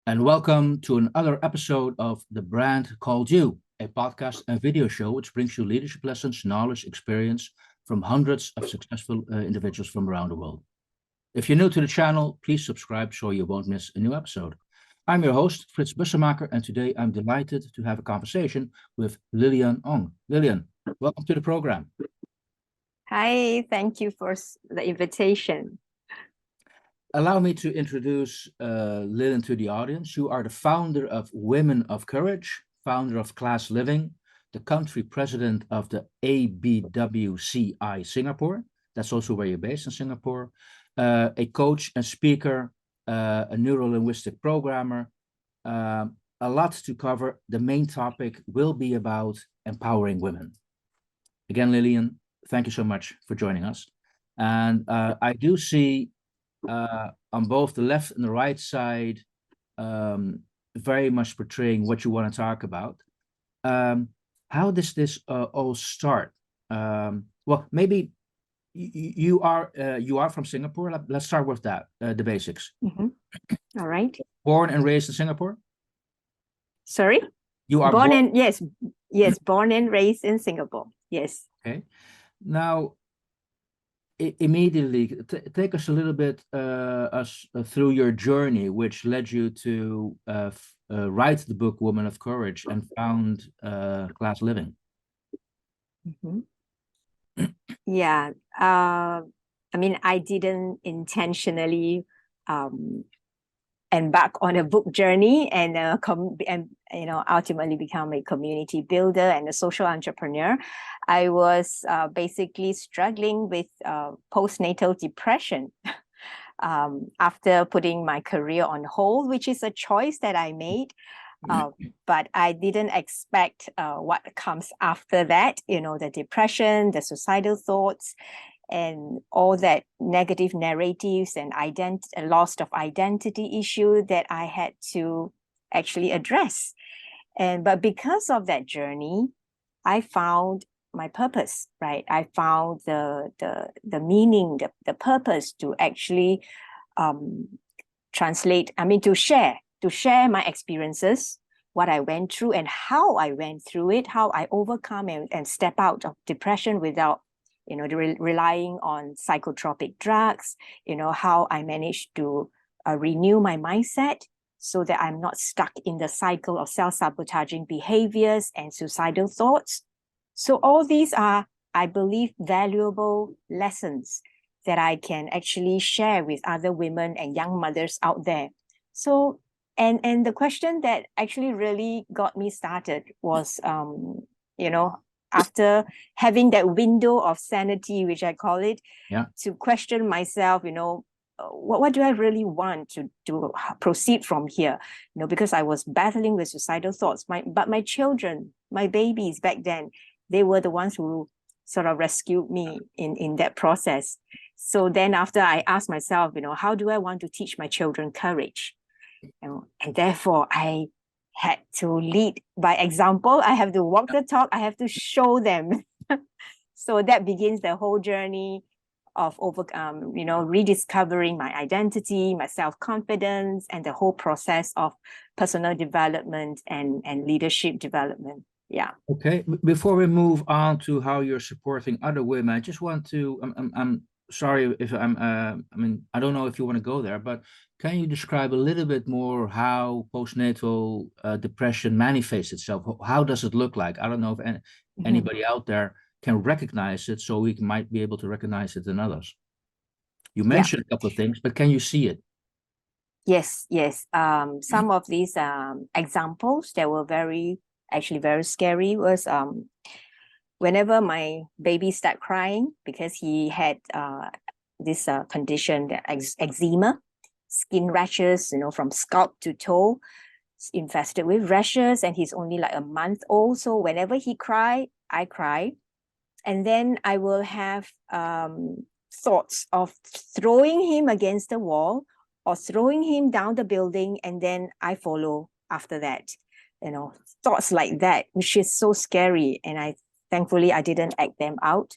and welcome to another episode of The Brand Called You, a podcast and video show which brings you leadership lessons, knowledge, experience from hundreds of successful individuals from around the world. If you're new to the channel, please subscribe so you won't miss a new episode. I'm your host, Frits Bussemaker, and today I'm delighted to have a conversation with Lilian Ong. Lilian, welcome to the program. Hi, thank you for the invitation. Allow me to introduce Lilian to the audience. You are the founder of Women of Courage, founder of Class Living, the country president of the ABWCI Singapore. That's also where you're based in Singapore. A coach and speaker, a neuro-linguistic programmer. A lot to cover. The main topic will be about empowering women. Again, Lilian, thank you so much for joining us. And I do see on both the left and the right side, very much portraying what you want to talk about. How does this all start? Well, maybe you are from Singapore. Let's start with that, the basics. Mm-hmm. All right. Born and raised in Singapore? Sorry? You are born and yes, born and raised in Singapore. Yes. Okay. Now, immediately take us a little bit through your journey, which led you to write the book Women of Courage and found Class Living. Mm-hmm. Yeah. I mean, I didn't intentionally embark on a book journey and ultimately become a community builder and a social entrepreneur. I was basically struggling with postnatal depression after putting my career on hold, which is a choice that I made. But I didn't expect what comes after that, the depression, the suicidal thoughts, and all that negative narratives and loss of identity issue that I had to actually address. But because of that journey, I found my purpose, right? I found the meaning, the purpose to actually to share my experiences, what I went through and how I went through it, how I overcome and step out of depression without relying on psychotropic drugs, how I managed to renew my mindset so that I'm not stuck in the cycle of self-sabotaging behaviors and suicidal thoughts. So all these are, I believe, valuable lessons that I can actually share with other women and young mothers out there. So, and the question that actually really got me started was, after having that window of sanity, which I call it, to question myself, what do I really want to proceed from here? Because I was battling with suicidal thoughts. But my children, my babies back then, they were the ones who sort of rescued me in that process. So then after I asked myself, how do I want to teach my children courage? And therefore I had to lead by example. I have to walk the talk. I have to show them. So that begins the whole journey of rediscovering my identity, my self-confidence, and the whole process of personal development and leadership development. Yeah. Okay. Before we move on to how you're supporting other women, I just want to, I'm sorry if I don't know if you want to go there, but can you describe a little bit more how postnatal depression manifests itself? How does it look like? I don't know if anybody out there can recognize it, so we might be able to recognize it in others. You mentioned a couple of things, but can you see it? Yes. Some of these examples that were very scary was whenever my baby started crying because he had this condition, eczema, skin rashes, from scalp to toe, infested with rashes, and he's only like a month old. So whenever he cried, I cry. And then I will have thoughts of throwing him against the wall or throwing him down the building, and then I follow after that. Thoughts like that, which is so scary. And thankfully, I didn't act them out.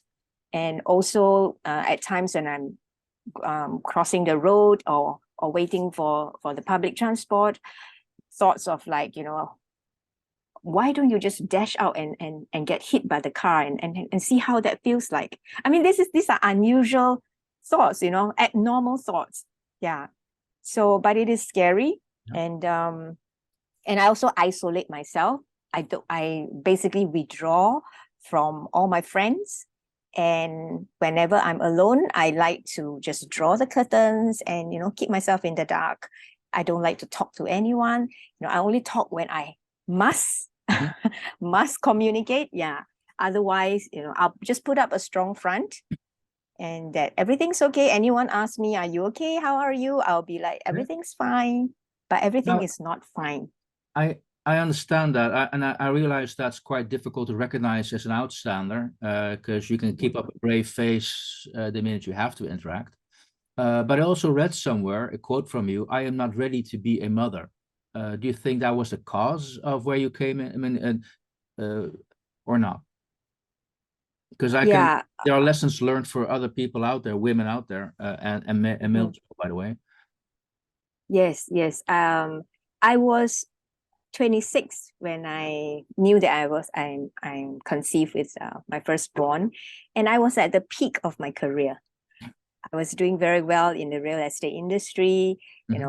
And also at times when I'm crossing the road or waiting for the public transport, thoughts of like, why don't you just dash out and get hit by the car and see how that feels like? I mean, these are unusual thoughts, abnormal thoughts. Yeah. So, but it is scary. Yeah. And I also isolate myself. I basically withdraw from all my friends. And whenever I'm alone, I like to just draw the curtains and, keep myself in the dark. I don't like to talk to anyone. I only talk when I must, must communicate. Yeah. Otherwise, I'll just put up a strong front and that everything's okay. Anyone asks me, are you okay? How are you? I'll be like, everything's fine, but everything is not fine. I understand that, and I realize that's quite difficult to recognize as an outsider, because you can keep up a brave face the minute you have to interact. But I also read somewhere a quote from you: "I am not ready to be a mother." Do you think that was the cause of where you came in? I mean, or not? Because there are lessons learned for other people out there, women out there, and male, by the way. Yes. I was 26 when I knew that I'm conceived with my firstborn, and I was at the peak of my career. I was doing very well in the real estate industry,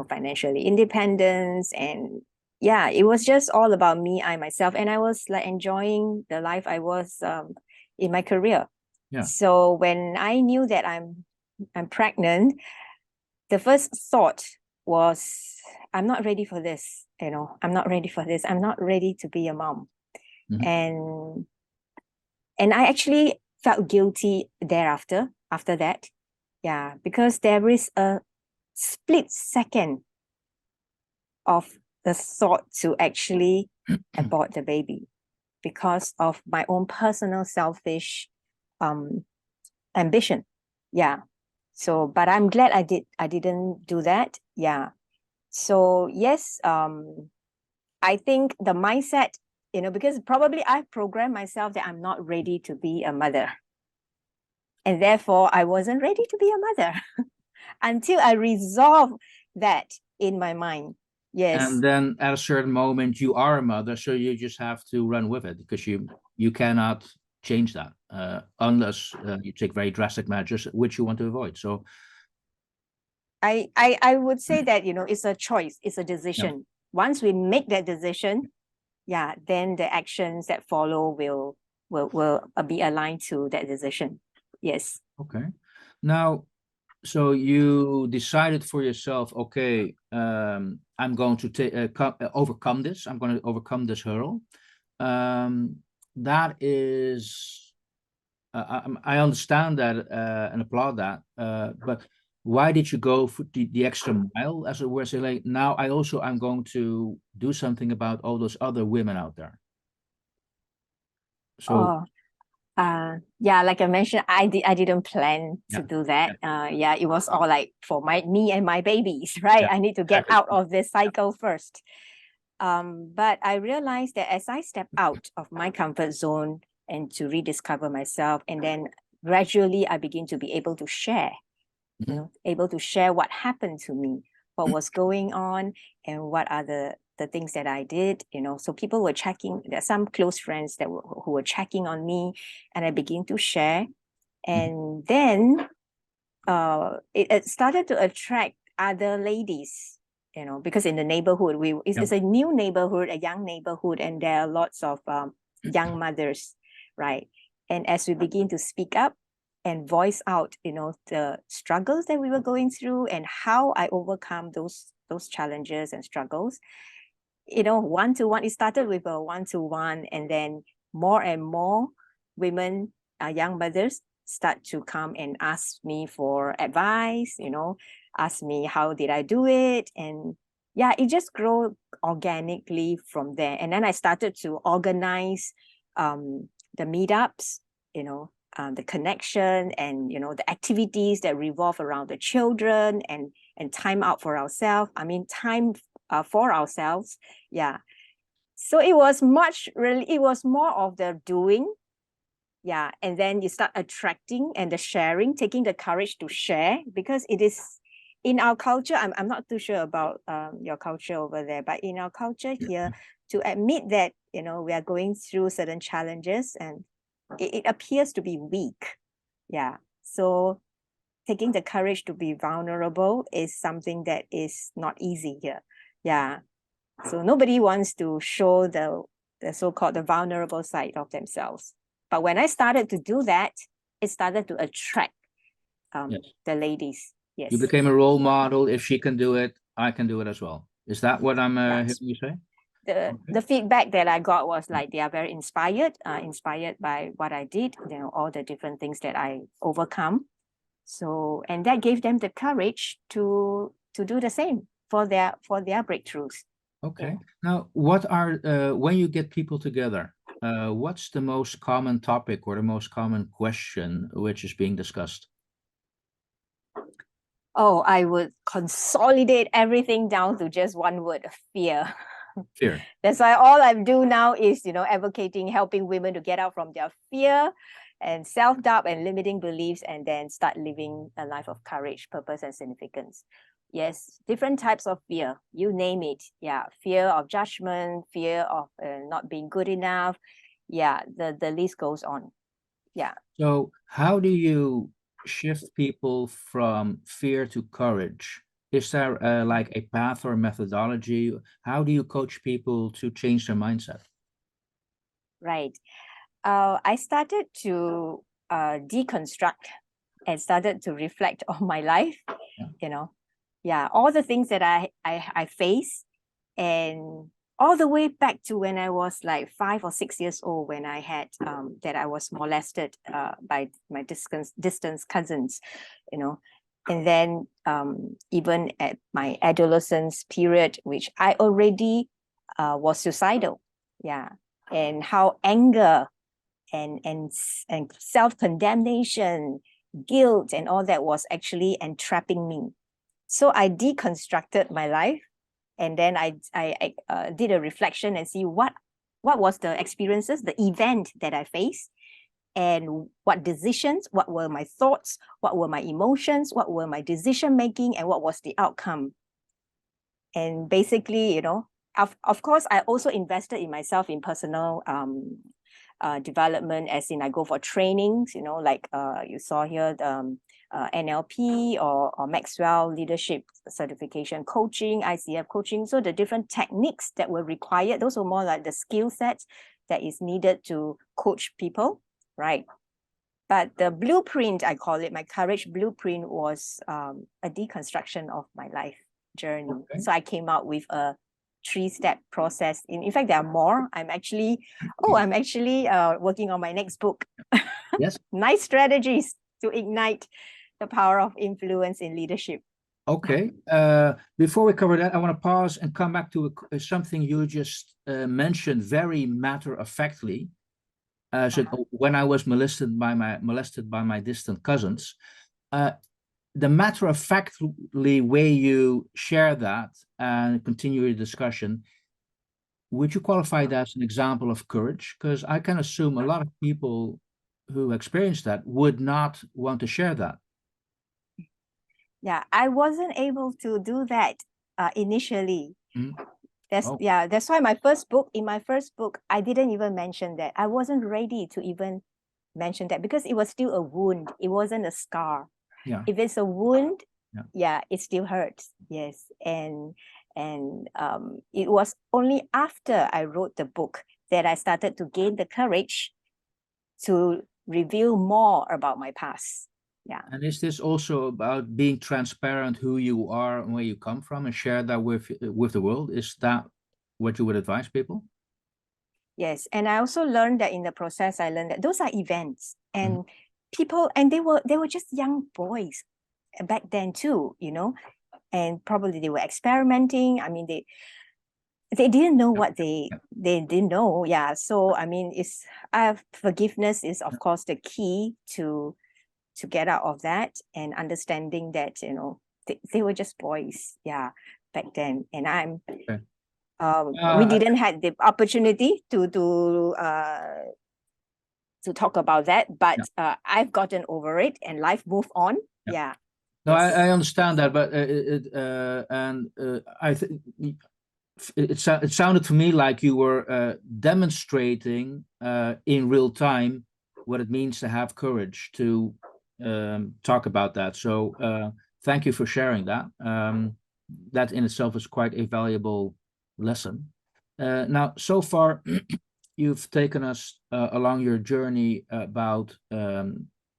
financially independence, and yeah, it was just all about me, I myself, and I was like enjoying the life I was in my career. Yeah. So when I knew that I'm pregnant, the first thought was, I'm not ready for this. I'm not ready for this. I'm not ready to be a mom. And I actually felt guilty thereafter, after that. Yeah, because there is a split second of the thought to actually abort the baby because of my own personal selfish ambition. Yeah. So, but I'm glad I didn't do that. Yeah. So yes, I think the mindset, because probably I've programmed myself that I'm not ready to be a mother. And therefore I wasn't ready to be a mother until I resolve that in my mind. Yes. And then at a certain moment you are a mother, so you just have to run with it, because you cannot change that unless you take very drastic measures which you want to avoid. So I would say that, it's a choice, it's a decision. Yeah. Once we make that decision, yeah, then the actions that follow will be aligned to that decision. Yes. Okay. Now, so you decided for yourself, okay, I'm going to overcome this. I'm going to overcome this hurdle. That is, I understand that and applaud that. But why did you go for the extra mile, as it were? Say, like, now I'm going to do something about all those other women out there. So. Yeah, like I mentioned, I didn't plan to do that. Yeah, it was all like for me and my babies, right? I need to get out of this cycle first. But I realized that as I step out of my comfort zone and to rediscover myself, and then gradually I begin to be able to share, able to share what happened to me, what was going on, and what are the things that I did, so people were checking. There are some close friends who were checking on me, and I begin to share. And then it started to attract other ladies, because in the neighborhood, it's a new neighborhood, a young neighborhood, and there are lots of young mothers, right? And as we begin to speak up and voice out, the struggles that we were going through and how I overcome those challenges and struggles, one-to-one, it started with a one-to-one, and then more and more women, young mothers, start to come and ask me for advice, ask me how did I do it. And yeah, it just grew organically from there. And then I started to organize the meetups, the connection, and the activities that revolve around the children, and time out for ourselves. I mean, time for ourselves. Yeah. So it was more of the doing. Yeah. And then you start attracting and the sharing, taking the courage to share, because it is in our culture, I'm not too sure about your culture over there, but in our culture here, to admit that, you know, we are going through certain challenges and it appears to be weak. Yeah. So taking the courage to be vulnerable is something that is not easy here. Yeah. So nobody wants to show the so-called the vulnerable side of themselves. But when I started to do that, it started to attract the ladies. Yes. You became a role model. If she can do it, I can do it as well. Is that what I'm hearing you say? The feedback that I got was like they are very inspired by what I did, you know, all the different things that I overcome. So, and that gave them the courage to do the same for their breakthroughs. Okay. Now, what are when you get people together, what's the most common topic or the most common question which is being discussed? Oh, I would consolidate everything down to just one word: fear. Fear. That's why all I do now is, you know, advocating, helping women to get out from their fear and self-doubt and limiting beliefs, and then start living a life of courage, purpose, and significance. Yes, different types of fear, you name it. Yeah, fear of judgment, fear of not being good enough. Yeah, the list goes on. Yeah. So how do you shift people from fear to courage? Is there like a path or methodology? How do you coach people to change their mindset? Right. I started to deconstruct and started to reflect on my life, you know. Yeah, all the things that I face, and all the way back to when I was like 5 or 6 years old, when I had that I was molested by my distant cousins, you know. And then even at my adolescence period, which I already was suicidal. Yeah. And how anger and self-condemnation, guilt, and all that was actually entrapping me. So I deconstructed my life, and then I did a reflection and see what was the experiences, the event that I faced, and what decisions, what were my thoughts, what were my emotions, what were my decision making, and what was the outcome. And basically, you know, of course, I also invested in myself in personal development, as in I go for trainings, you know, like you saw here, the NLP or Maxwell leadership certification coaching, ICF coaching. So the different techniques that were required, those were more like the skill sets that is needed to coach people, right? But the blueprint, I call it, my courage blueprint, was a deconstruction of my life journey. Okay. So I came out with a 3-step process. In fact, there are more. I'm actually working on my next book. Yes. Nice strategies to ignite the power of influence in leadership. Okay. Before we cover that, I want to pause and come back to something you just mentioned very matter-of-factly. So when I was molested by my distant cousins, the matter-of-factly way you share that and continue your discussion, would you qualify that as an example of courage? Because I can assume a lot of people who experience that would not want to share that. Yeah, I wasn't able to do that initially. Mm-hmm. That's why in my first book, I didn't even mention that. I wasn't ready to even mention that because it was still a wound. It wasn't a scar. Yeah. If it's a wound, it still hurts. Yes. And it was only after I wrote the book that I started to gain the courage to reveal more about my past. Yeah. And is this also about being transparent, who you are and where you come from, and share that with the world? Is that what you would advise people? Yes. And I also learned that in the process, I learned that those are events, and people, and they were just young boys back then too, you know, and probably they were experimenting. I mean, they didn't know what they didn't know. Yeah. So I mean, forgiveness is of course the key to get out of that, and understanding that, you know, they were just boys, back then. And we didn't have the opportunity to talk about that, but I've gotten over it and life moved on. Yeah. No, Yes. I understand that, but I think it sounded to me like you were demonstrating in real time what it means to have courage to talk about that. So thank you for sharing that. That in itself is quite a valuable lesson. Now, so far, you've taken us along your journey about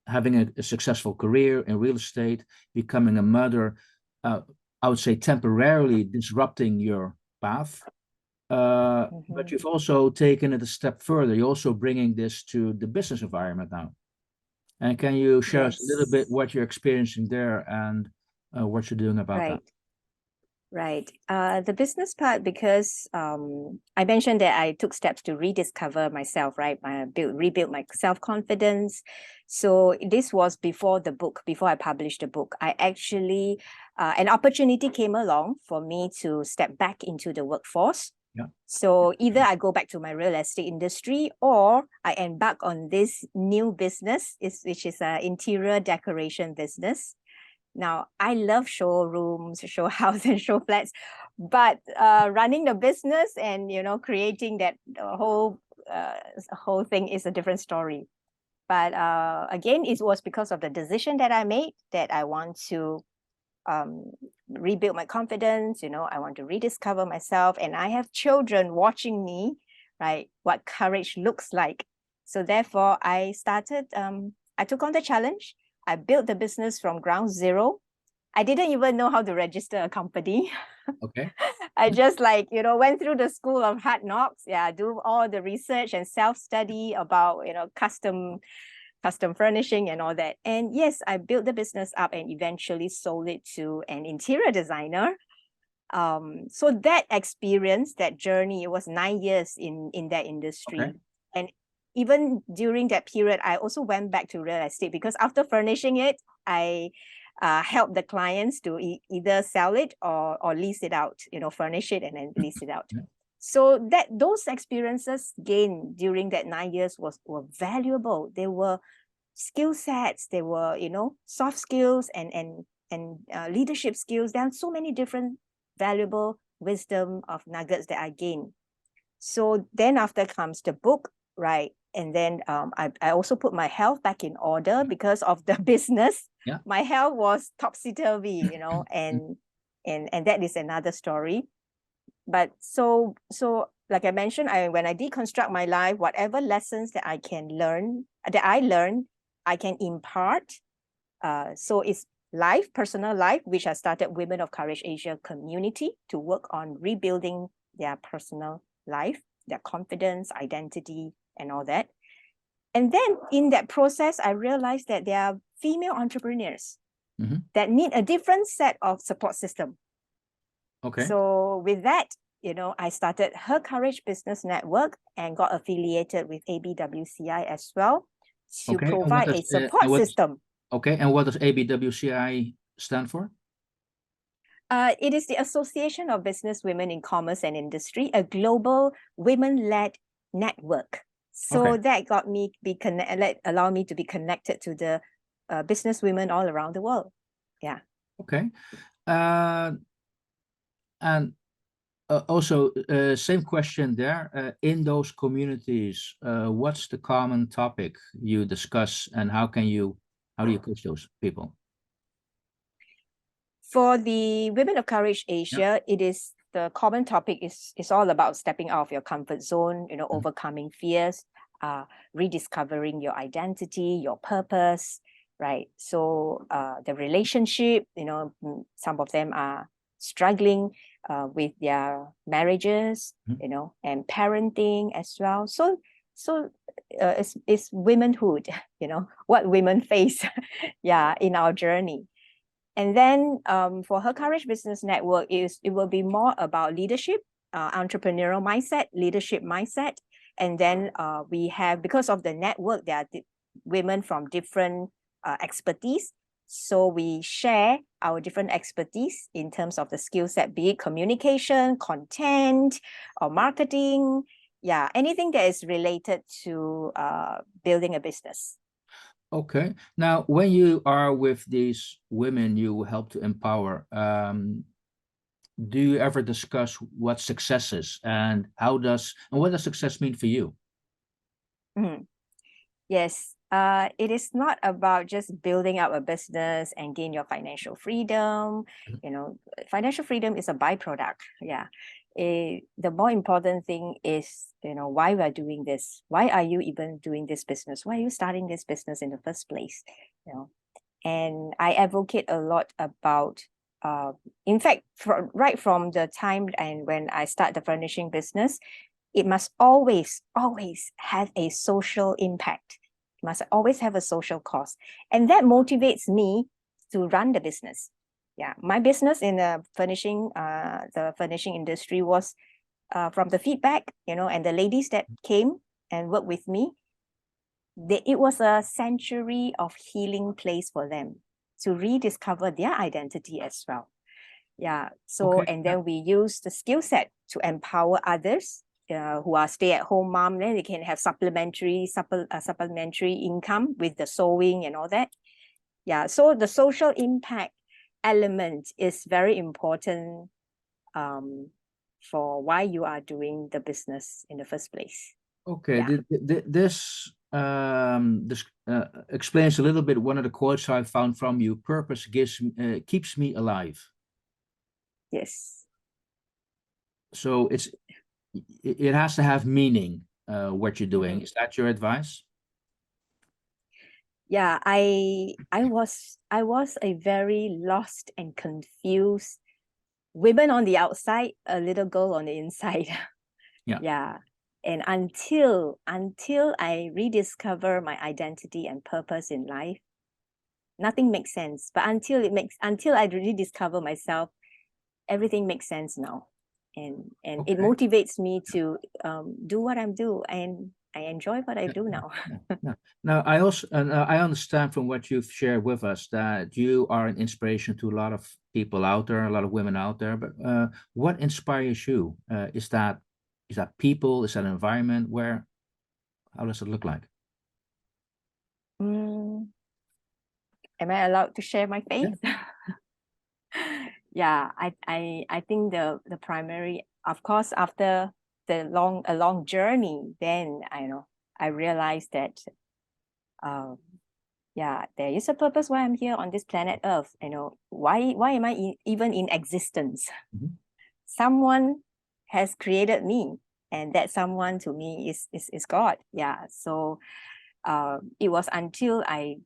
having a successful career in real estate, becoming a mother, I would say temporarily disrupting your path. But you've also taken it a step further. You're also bringing this to the business environment now. And can you share us a little bit Yes. what you're experiencing there and what you're doing about that? Right. Right. The business part, because I mentioned that I took steps to rediscover myself, right? Rebuild my self-confidence. So this was before the book, before I published the book. I actually, an opportunity came along for me to step back into the workforce. Yeah. So either I go back to my real estate industry or I embark on this new business, which is an interior decoration business. Now, I love showrooms, show house and show flats, but running the business and, creating that whole thing is a different story. But again, it was because of the decision that I made that I want to rebuild my confidence, I want to rediscover myself. And I have children watching me, right? What courage looks like. So therefore, I took on the challenge. I built the business from ground zero. I didn't even know how to register a company. Okay. I just went through the school of hard knocks. Yeah, do all the research and self-study about, custom furnishing and all that. And yes, I built the business up and eventually sold it to an interior designer. So that experience, that journey, it was 9 years in that industry. Okay. And even during that period, I also went back to real estate because after furnishing it, I help the clients to either sell it or lease it out, furnish it and then lease it out. Yeah. So those experiences gained during that 9 years were valuable. They were skill sets, they were, soft skills and leadership skills. There are so many different valuable wisdom of nuggets that I gained. So then after comes the book, right? And then I also put my health back in order because of the business. Yeah. My health was topsy-turvy, and that is another story. But so like I mentioned, when I deconstruct my life, whatever lessons that I learned, I can impart. So it's personal life, which I started Women of Courage Asia community to work on rebuilding their personal life, their confidence, identity, and all that. And then in that process, I realized that there are female entrepreneurs that need a different set of support system. Okay. So with that, I started Her Courage Business Network and got affiliated with ABWCI as well to provide a support system. Okay, and what does ABWCI stand for? It is the Association of Business Women in Commerce and Industry, a global women-led network. So that got me allow me to be connected to the business women all around the world. Yeah. Okay. And also, same question there. In those communities, what's the common topic you discuss, and how do you coach those people? For the Women of Courage Asia, it is the common topic is all about stepping out of your comfort zone, overcoming fears, rediscovering your identity, your purpose, right? So the relationship, some of them are struggling with their marriages, and parenting as well. So it's womenhood, what women face, in our journey. And then for Her Courage Business Network, it will be more about leadership, entrepreneurial mindset, leadership mindset. And then we have, because of the network, there are women from different expertise. So we share our different expertise in terms of the skill set, be it communication, content, or marketing. Yeah, anything that is related to building a business. Okay. Now, when you are with these women you help to empower, do you ever discuss what success is and what does success mean for you? Mhm. Yes, it is not about just building up a business and gain your financial freedom. You know, financial freedom is a byproduct. Yeah. The more important thing is, you know, why we are doing this. Why are you even doing this business? Why are you starting this business in the first place? You know, and I advocate a lot about, in fact, right from the time and when I start the furnishing business, it must always, always have a social impact. It must always have a social cost. And that motivates me to run the business. Yeah, my business in the furnishing industry was from the feedback, you know, and the ladies that came and worked with me, it was a sanctuary of healing place for them to rediscover their identity as well. Yeah. So, Okay. and then we use the skill set to empower others who are stay-at-home mom. Then they can have supplementary income with the sewing and all that. Yeah. So the social impact element is very important for why you are doing the business in the first place. Okay, Yeah. this explains a little bit one of the quotes I found from you. Purpose keeps me alive. Yes. So it has to have meaning, what you're doing. Mhm. Is that your advice? Yeah, I was a very lost and confused women on the outside, a little girl on the inside. Yeah. Yeah. And until I rediscover my identity and purpose in life, nothing makes sense. But until I rediscover myself, everything makes sense now. And it Okay. motivates me to do what I'm doing, and I enjoy what I do now. Yeah. Now, I understand from what you've shared with us that you are an inspiration to a lot of people out there, a lot of women out there. But what inspires you? Is that people? Is that environment? How does it look like? Mm, am I allowed to share my Yeah. faith? Yeah, I think the primary, of course, after a long journey, then I realized that um yeah, there is a purpose why I'm here on this planet Earth. You know, why am I even in existence? Mhm. Someone has created me, and that someone to me is God. Yeah. So it was until I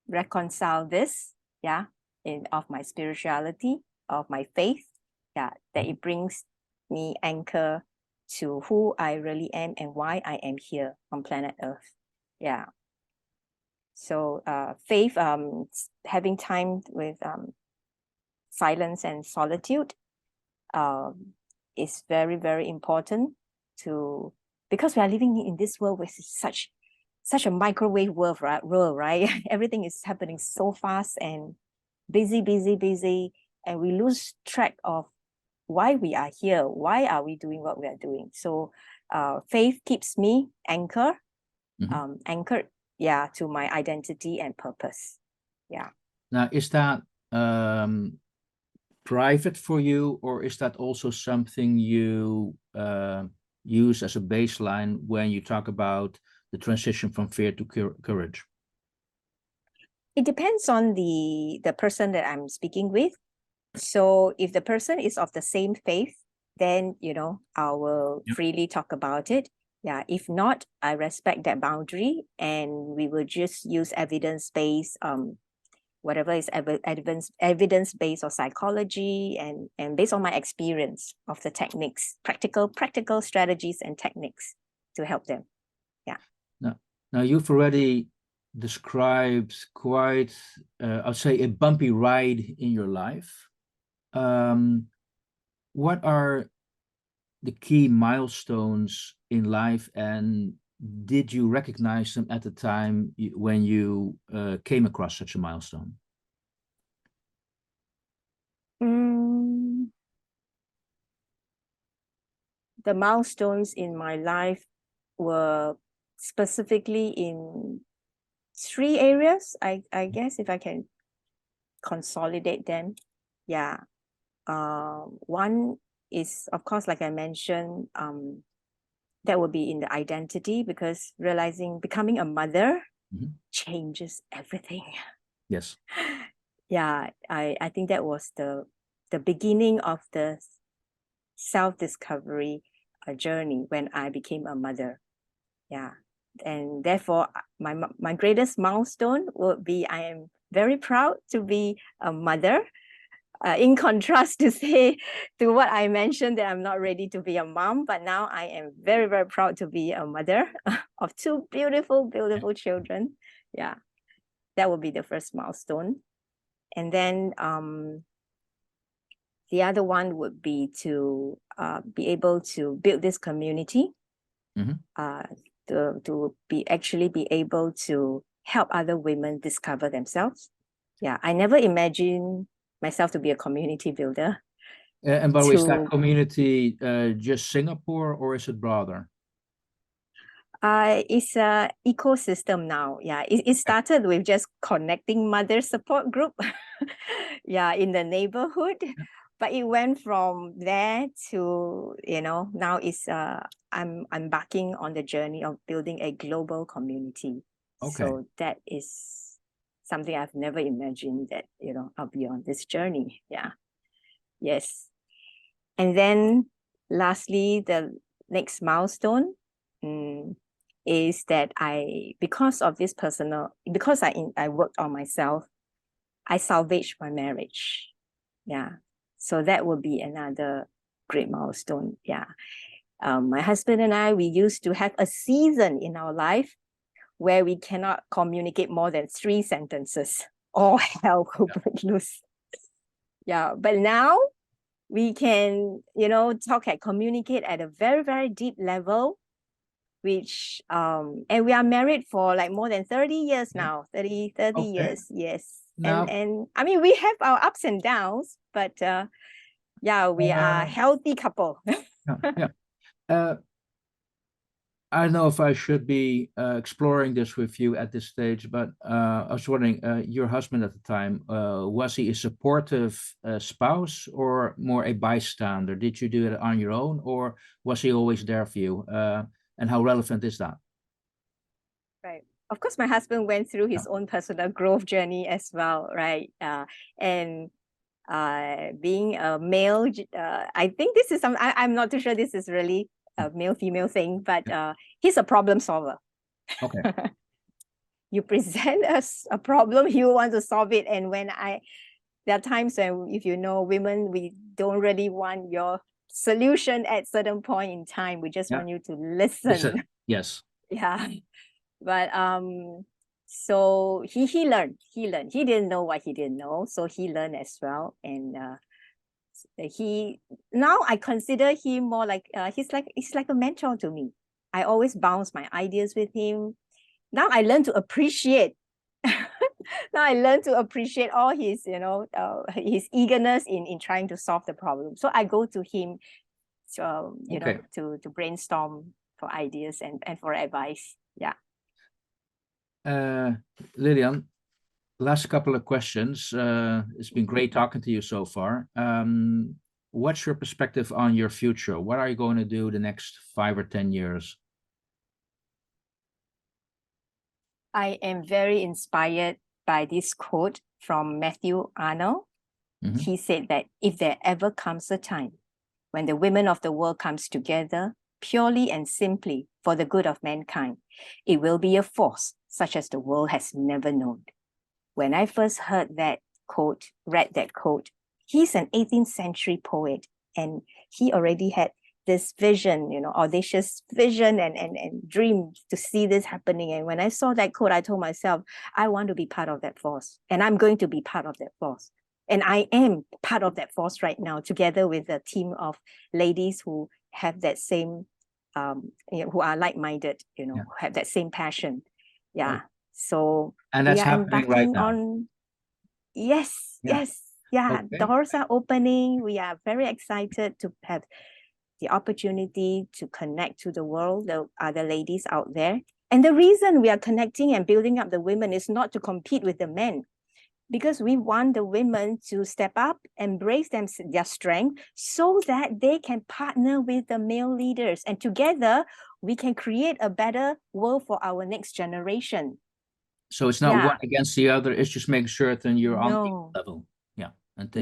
reconcile this, yeah, of my spirituality, of my faith, yeah, that it brings me anchor to who I really am and why I am here on planet Earth. Yeah. So faith, having time with silence and solitude um, is very, very important to, because we are living in this world with such a microwave world, right? Everything is happening so fast and busy, busy, busy, and we lose track of why we are here. Why are we doing what we are doing? So faith keeps me Mhm. anchored, yeah, to my identity and purpose. Yeah. Now, is that private for you, or is that also something you use as a baseline when you talk about the transition from fear to courage? It depends on the person that I'm speaking with. So if the person is of the same faith, then I will Yeah. freely talk about it. Yeah. If not, I respect that boundary, and we will just use evidence-based whatever is evidence-based or psychology, and based on my experience of the techniques, practical strategies and techniques to help them. Yeah. Now you've already described quite, I'd say, a bumpy ride in your life. Um, what are the key milestones in life, and did you recognize them at the time when you came across such a milestone? Mm, the milestones in my life were specifically in three areas, I guess, if I can consolidate them. Yeah. One is, of course, like I mentioned, that will be in the identity, because becoming a mother changes everything. Yes. Yeah, I think that was the beginning of the self-discovery journey when I became a mother. Yeah. And therefore, my greatest milestone would be, I am very proud to be a mother. In contrast to what I mentioned, that I'm not ready to be a mom, but now I am very, very proud to be a mother of two beautiful, beautiful children. Yeah, that would be the first milestone. And then the other one would be to be able to build this community, to be able to help other women discover themselves. Yeah, I never imagined myself to be a community builder. And by the way, is that community just Singapore, or is it broader? It's a ecosystem now. Yeah, it started with just connecting mother support group, yeah, in the neighborhood, but it went from there to, now it's I'm embarking on the journey of building a global community. Okay. So that is something I've never imagined, that I'll be on this journey. Yeah. Yes. And then lastly, the next milestone is that because I worked on myself, I salvaged my marriage. Yeah. So that would be another great milestone. Yeah. My husband and I, we used to have a season in our life where we cannot communicate more than 3 sentences. All hell will break loose. Yeah. But now we can, talk and communicate at a very, very deep level, which, and we are married for like more than 30 years now, 30 okay. years. Yes. Now, and I mean, we have our ups and downs, but yeah, we are a healthy couple. Yeah. I don't know if I should be exploring this with you at this stage, but I was wondering, your husband at the time, was he a supportive spouse or more a bystander? Did you do it on your own, or was he always there for you? And how relevant is that? Right. Of course, my husband went through his own personal growth journey as well, right? And being a male, I think this is I'm not too sure this is really a male-female thing, but he's a problem solver. Okay. You present us a problem, he will want to solve it. And there are times when, if women, we don't really want your solution at certain point in time. We just want you to listen. Yes. Yeah. But so he learned. He didn't know what he didn't know, so he learned as well. And now I consider him more like he's like a mentor to me. I always bounce my ideas with him. Now I learn to appreciate. Now I learn to appreciate all his his eagerness in trying to solve the problem. So I go to him to brainstorm for ideas and for advice. Yeah. Lilian, last couple of questions. It's been great talking to you so far. What's your perspective on your future? What are you going to do the next 5 or 10 years? I am very inspired by this quote from Matthew Arnold. He said that if there ever comes a time when the women of the world comes together purely and simply for the good of mankind, it will be a force such as the world has never known. When I first read that quote, he's an 18th century poet, and he already had this vision, audacious vision and dream to see this happening. And when I saw that quote, I told myself, I want to be part of that force, and I'm going to be part of that force. And I am part of that force right now, together with a team of ladies who have that same, who are like-minded, who have that same passion. Yeah. So and that's happening right now. Yes. Yeah. Okay. Doors are opening. We are very excited to have the opportunity to connect to the world, the other ladies out there. And the reason we are connecting and building up the women is not to compete with the men, because we want the women to step up, embrace their strength, so that they can partner with the male leaders. And together, we can create a better world for our next generation. So it's not one against the other, it's just making sure that you're on the level. Yeah. And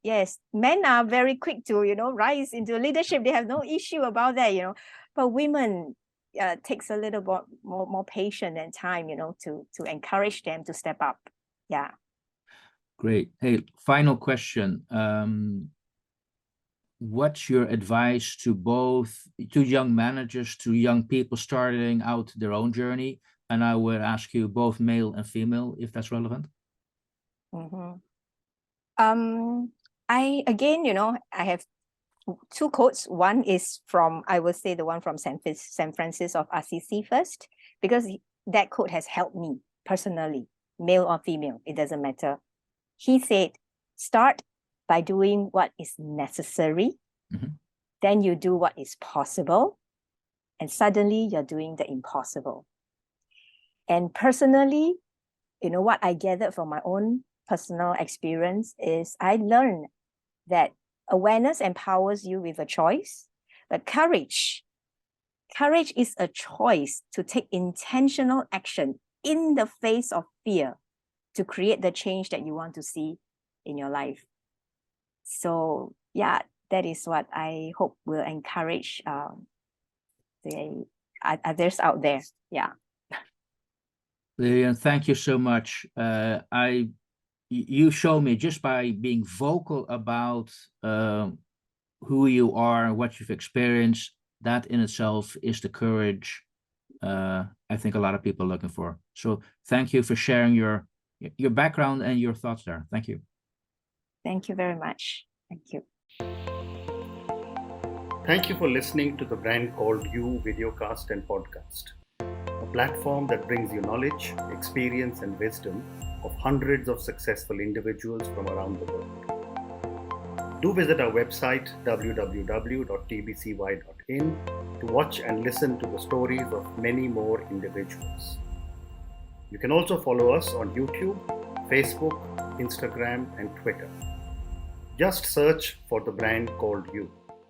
Yes. Men are very quick to, rise into leadership. They have no issue about that, but women takes a little bit more patience and time, to encourage them to step up. Yeah. Great. Hey, final question. What's your advice to young managers, to young people starting out their own journey? And I would ask you both male and female, if that's relevant. Mm-hmm. I have two quotes. One is from, I would say the one from San Francisco of Assisi first, because that quote has helped me personally, male or female, it doesn't matter. He said, start by doing what is necessary, then you do what is possible, and suddenly you're doing the impossible. And personally, what I gathered from my own personal experience is I learned that awareness empowers you with a choice, but courage is a choice to take intentional action in the face of fear to create the change that you want to see in your life. So yeah, that is what I hope will encourage the others out there. Yeah. Lilian, thank you so much. You show me just by being vocal about who you are, what you've experienced, that in itself is the courage I think a lot of people are looking for. So thank you for sharing your background and your thoughts there. Thank you. Thank you very much. Thank you. Thank you for listening to the Brand Called You videocast and podcast, a platform that brings you knowledge, experience, and wisdom of hundreds of successful individuals from around the world. Do visit our website www.tbcy.in to watch and listen to the stories of many more individuals. You can also follow us on YouTube, Facebook, Instagram, and Twitter. Just search for the Brand Called You.